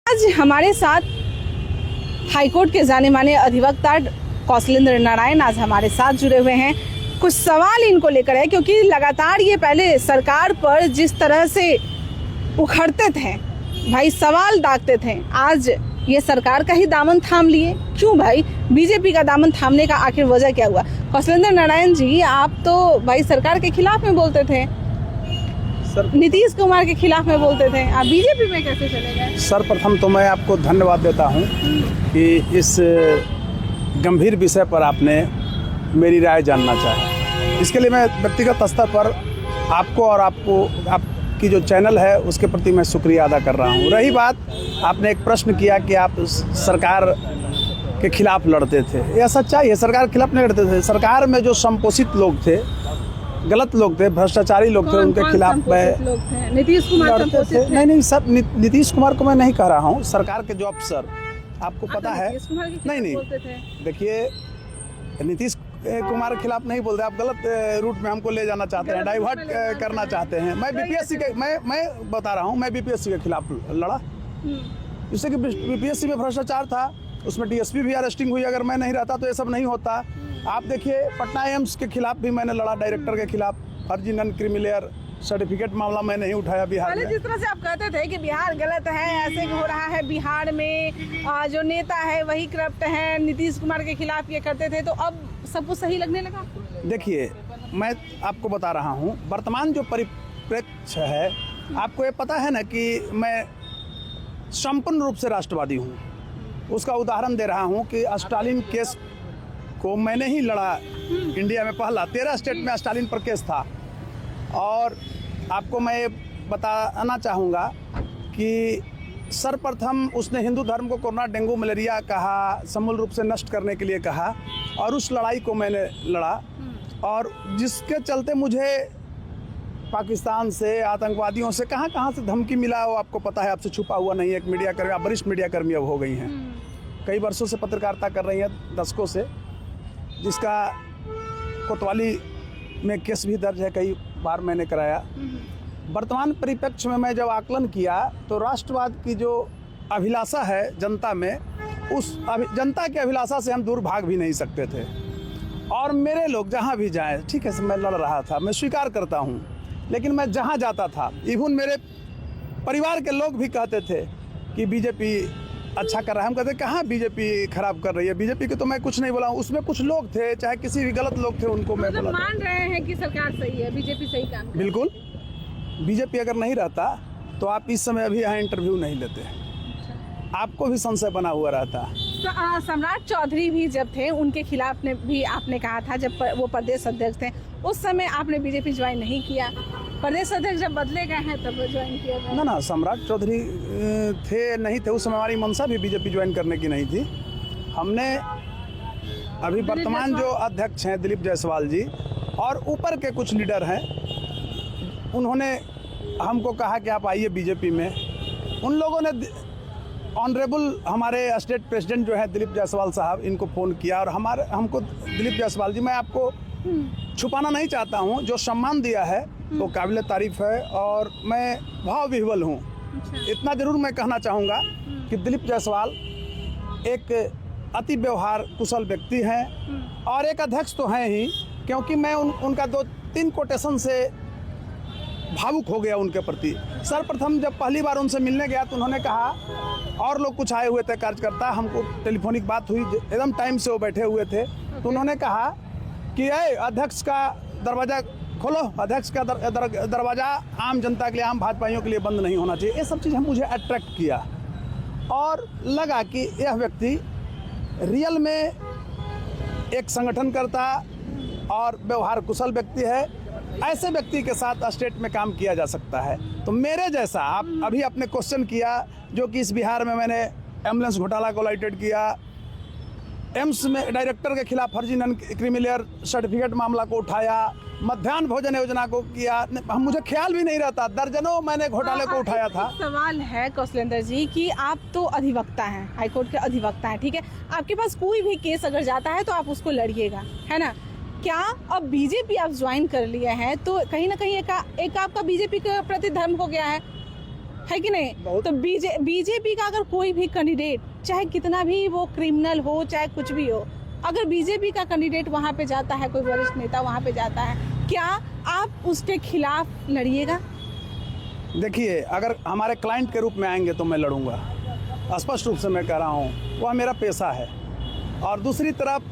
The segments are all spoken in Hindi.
आज हमारे साथ हाईकोर्ट के जाने माने अधिवक्ता कौशलेंद्र नारायण आज हमारे साथ जुड़े हुए हैं। कुछ सवाल इनको लेकर है क्योंकि लगातार ये पहले सरकार पर जिस तरह से उखड़ते थे भाई, सवाल दागते थे, आज ये सरकार का ही दामन थाम लिए। क्यों भाई, बीजेपी का दामन थामने का आखिर वजह क्या हुआ? कौशलेंद्र नारायण जी, आप तो भाई सरकार के खिलाफ में बोलते थे, नीतीश कुमार के खिलाफ में बोलते थे, आप बीजेपी में कैसे चले गए? सर्वप्रथम तो मैं आपको धन्यवाद देता हूं कि इस गंभीर विषय पर आपने मेरी राय जानना चाहा। इसके लिए मैं व्यक्तिगत स्तर पर आपको और आपकी जो चैनल है उसके प्रति मैं शुक्रिया अदा कर रहा हूं। रही बात, आपने एक प्रश्न किया कि आप सरकार के खिलाफ लड़ते थे। यह सच्चाई है, सरकार के खिलाफ नहीं लड़ते थे। सरकार में जो संपोषित लोग थे, गलत लोग थे, भ्रष्टाचारी लोग थे, उनके खिलाफ मैं नीतीश कुमार लड़ते थे। नहीं, सब नीतीश कुमार को मैं नहीं कह रहा हूँ, सरकार के जो अफसर, आपको पता है। नहीं, देखिए, नीतीश कुमार के खिलाफ नहीं बोलते, आप गलत रूट में हमको ले जाना चाहते हैं, डाइवर्ट करना चाहते हैं। मैं बीपीएससी के मैं बता रहा हूँ, मैं बीपीएससी के खिलाफ लड़ा, जिससे कि बीपीएससी में भ्रष्टाचार था, उसमें डीएसपी भी अरेस्टिंग हुई। अगर मैं नहीं रहता तो ये सब नहीं होता। आप देखिए, पटना एम्स के खिलाफ भी मैंने लड़ा, डायरेक्टर के खिलाफ फर्जी नॉन क्रिमिनल सर्टिफिकेट मामला मैंने नहीं उठाया बिहार में। जिस तरह से आप कहते थे कि बिहार गलत है, ऐसे हो रहा है, बिहार में जो नेता है वही करप्ट है, नीतीश कुमार के खिलाफ ये करते थे, तो अब सब कुछ सही लगने लगा? देखिए, मैं आपको बता रहा हूँ, वर्तमान जो परिप्रेक्ष्य है, आपको ये पता है ना कि मैं संपूर्ण रूप से राष्ट्रवादी हूँ। उसका उदाहरण दे रहा हूँ कि स्टालिन केस को मैंने ही लड़ा। इंडिया में पहला 13 स्टेट में स्टालिन पर केस था। और आपको मैं बताना चाहूँगा कि सर्वप्रथम उसने हिंदू धर्म को कोरोना, डेंगू, मलेरिया कहा, समूल रूप से नष्ट करने के लिए कहा, और उस लड़ाई को मैंने लड़ा, और जिसके चलते मुझे पाकिस्तान से, आतंकवादियों से कहाँ से धमकी मिला वो आपको पता है, आपसे छुपा हुआ नहीं है। एक मीडिया कर्मी, वरिष्ठ मीडिया कर्मी अब हो गई हैं, कई वर्षों से पत्रकारिता कर रही हैं, दशकों से, जिसका कोतवाली में केस भी दर्ज है, कई बार मैंने कराया। वर्तमान परिप्रेक्ष्य में मैं जब आकलन किया तो राष्ट्रवाद की जो अभिलाषा है जनता में, उस जनता की अभिलाषा से हम दूर भाग भी नहीं सकते थे। और मेरे लोग जहाँ भी जाएं, ठीक है, मैं लड़ रहा था, मैं स्वीकार करता हूँ, लेकिन मैं जहाँ जाता था, इवन मेरे परिवार के लोग भी कहते थे कि बीजेपी अच्छा कर रहा है। हम कहते कहाँ बीजेपी खराब कर रही है, बीजेपी की तो मैं कुछ नहीं बोला हूँ। उसमें कुछ लोग थे, चाहे किसी भी गलत लोग थे, उनको मैं बोला। मान रहे हैं कि सरकार सही है, बीजेपी सही काम कर रही है? बिल्कुल। बीजेपी अगर नहीं रहता तो आप इस समय अभी यहाँ इंटरव्यू नहीं लेते, आपको भी संशय बना हुआ रहता। सम्राट चौधरी भी जब थे, उनके खिलाफ ने भी आपने कहा था, जब वो प्रदेश अध्यक्ष थे, उस समय आपने बीजेपी ज्वाइन नहीं किया। प्रदेश अध्यक्ष जब बदले गए हैं तब ज्वाइन किया? ना, सम्राट चौधरी थे नहीं थे उस समय, हमारी मंशा भी बीजेपी ज्वाइन करने की नहीं थी। हमने अभी वर्तमान जो अध्यक्ष हैं दिलीप जायसवाल जी, और ऊपर के कुछ लीडर हैं, उन्होंने हमको कहा कि आप आइए बीजेपी में। उन लोगों ने ऑनरेबल हमारे स्टेट प्रेसिडेंट जो है दिलीप जायसवाल साहब, इनको फ़ोन किया, और हमको दिलीप जायसवाल जी, मैं आपको छुपाना नहीं चाहता हूँ, जो सम्मान दिया है वो काबिल तारीफ है, और मैं भाव विह्वल हूँ। इतना जरूर मैं कहना चाहूँगा कि दिलीप जायसवाल एक अति व्यवहार कुशल व्यक्ति हैं, और एक अध्यक्ष तो हैं ही, क्योंकि मैं उनका 2-3 कोटेशन से भावुक हो गया उनके प्रति। सर्वप्रथम जब पहली बार उनसे मिलने गया तो उन्होंने कहा, और लोग कुछ आए हुए थे कार्यकर्ता, हमको टेलीफोनिक बात हुई, एकदम टाइम से वो बैठे हुए थे, तो उन्होंने कहा कि अध्यक्ष का दरवाज़ा खोलो, अध्यक्ष का दरवाज़ा आम जनता के लिए, आम भाजपाइयों के लिए बंद नहीं होना चाहिए। ये सब चीज़ मुझे अट्रैक्ट किया, और लगा कि यह व्यक्ति रियल में एक संगठनकर्ता और व्यवहार कुशल व्यक्ति है। ऐसे व्यक्ति के साथ स्टेट में काम किया जा सकता है। तो मेरे जैसा, आप अभी आपने क्वेश्चन किया, जो कि इस बिहार में मैंने एम्बुलेंस घोटाला को लाइटेड किया, एम्स में डायरेक्टर के खिलाफ फर्जी नॉन क्रिमिनल सर्टिफिकेट मामला को उठाया, मध्याह्न भोजन योजना को किया, मुझे ख्याल भी नहीं रहता, दर्जनों मैंने घोटाले को उठाया था। सवाल है कौशलेंद्र जी कि आप तो अधिवक्ता हैं, हाईकोर्ट के अधिवक्ता हैं, ठीक है, आपके पास कोई भी केस अगर जाता है तो आप उसको लड़िएगा, है ना? क्या अब बीजेपी आप ज्वाइन कर लिए हैं तो कहीं ना कहीं एक आपका बीजेपी के प्रति धर्म हो गया है? है कि नहीं? तो बीजेपी का अगर कोई भी कैंडिडेट, चाहे कितना भी वो क्रिमिनल हो, चाहे कुछ भी हो, अगर बीजेपी का कैंडिडेट वहां पे जाता है, कोई वरिष्ठ नेता वहां पे जाता है, क्या आप उसके खिलाफ लड़िएगा? देखिए, अगर हमारे क्लाइंट के रूप में आएंगे तो मैं लड़ूंगा, स्पष्ट रूप से मैं कह रहा हूँ, वह मेरा पैसा है। और दूसरी तरफ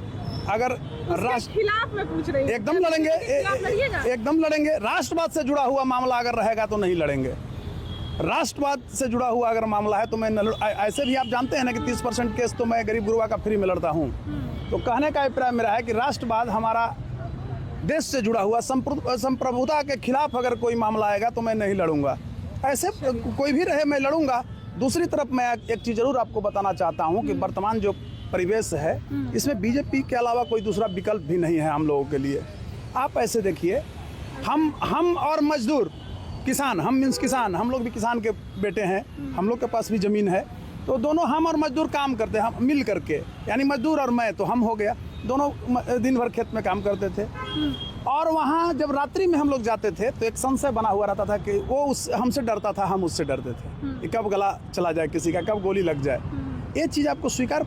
अगर राष्ट्र खिलाफ मैं पूछ रही हूँ, एकदम लड़ेंगे, एकदम लड़ेंगे। राष्ट्रवाद से जुड़ा हुआ मामला अगर रहेगा तो नहीं लड़ेंगे। राष्ट्रवाद से जुड़ा हुआ अगर मामला है तो मैं ऐसे भी आप जानते हैं ना कि 30% केस तो मैं गरीब गुरबा का फ्री में लड़ता हूँ। तो कहने का अभिप्राय मेरा है कि राष्ट्रवाद हमारा देश से जुड़ा हुआ संप्रभुता के खिलाफ अगर कोई मामला आएगा तो मैं नहीं लड़ूंगा। ऐसे कोई भी रहे मैं लड़ूंगा। दूसरी तरफ मैं एक चीज़ जरूर आपको बताना चाहता हूँ कि वर्तमान जो परिवेश है इसमें बीजेपी के अलावा कोई दूसरा विकल्प भी नहीं है हम लोगों के लिए। आप ऐसे देखिए, हम और मजदूर किसान, हम मीन्स किसान, हम लोग भी किसान के बेटे हैं, हम लोग के पास भी ज़मीन है, तो दोनों हम और मजदूर काम करते हैं, हम मिल करके, यानी मजदूर और मैं, तो हम हो गया, दोनों दिन भर खेत में काम करते थे। और वहाँ जब रात्रि में हम लोग जाते थे तो एक संशय बना हुआ रहता था कि वो हमसे डरता था, हम उससे डरते थे कि कब गला चला जाए किसी का, कब गोली लग जाए। ये चीज़ आपको स्वीकार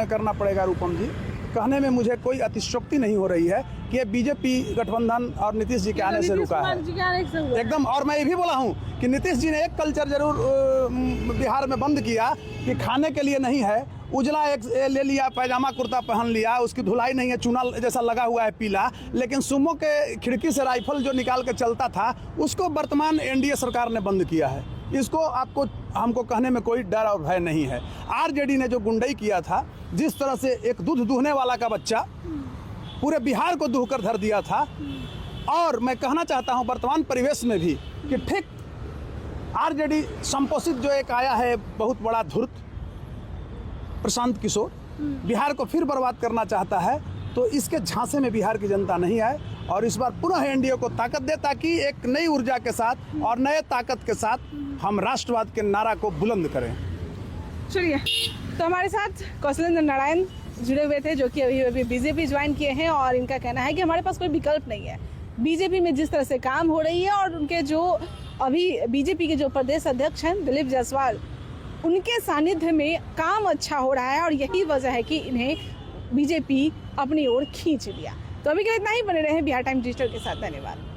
करना पड़ेगा रूपम जी। कहने में मुझे कोई अतिशयोक्ति नहीं हो रही है कि ये बीजेपी गठबंधन और नीतीश जी के आने से रुका है, एकदम। और मैं ये भी बोला हूँ कि नीतीश जी ने एक कल्चर जरूर बिहार में बंद किया कि खाने के लिए नहीं है, उजला एक ले लिया, पैजामा कुर्ता पहन लिया, उसकी धुलाई नहीं है, चूना जैसा लगा हुआ है पीला, लेकिन सुमो के खिड़की से राइफल जो निकाल के चलता था उसको वर्तमान एनडीए सरकार ने बंद किया है। इसको आपको हमको कहने में कोई डर और भय नहीं है। आरजेडी ने जो गुंडई किया था, जिस तरह से एक दूध दूहने वाला का बच्चा पूरे बिहार को दूह कर धर दिया था, और मैं कहना चाहता हूं वर्तमान परिवेश में भी कि ठीक आरजेडी संपोषित जो एक आया है बहुत बड़ा धूर्त प्रशांत किशोर, बिहार को फिर बर्बाद करना चाहता है, तो इसके झांसे में बिहार की जनता नहीं आए और इस बार पुनः एनडीए को ताकत दे, ताकि एक नई ऊर्जा के साथ और नए ताकत के साथ हम राष्ट्रवाद के नारा को बुलंद करें। चलिए, तो हमारे साथ कौशलेंद्र नारायण जुड़े हुए थे, जो कि अभी बीजेपी ज्वाइन किए हैं, और इनका कहना है कि हमारे पास कोई विकल्प नहीं है। बीजेपी में जिस तरह से काम हो रही है और उनके जो अभी बीजेपी के जो प्रदेश अध्यक्ष हैं दिलीप जायसवाल, उनके सानिध्य में काम अच्छा हो रहा है और यही वजह है कि इन्हें बीजेपी अपनी ओर खींच लिया। तो अभी के इतना ही, बने रहे बिहार टाइम डिजिटल के साथ। धन्यवाद।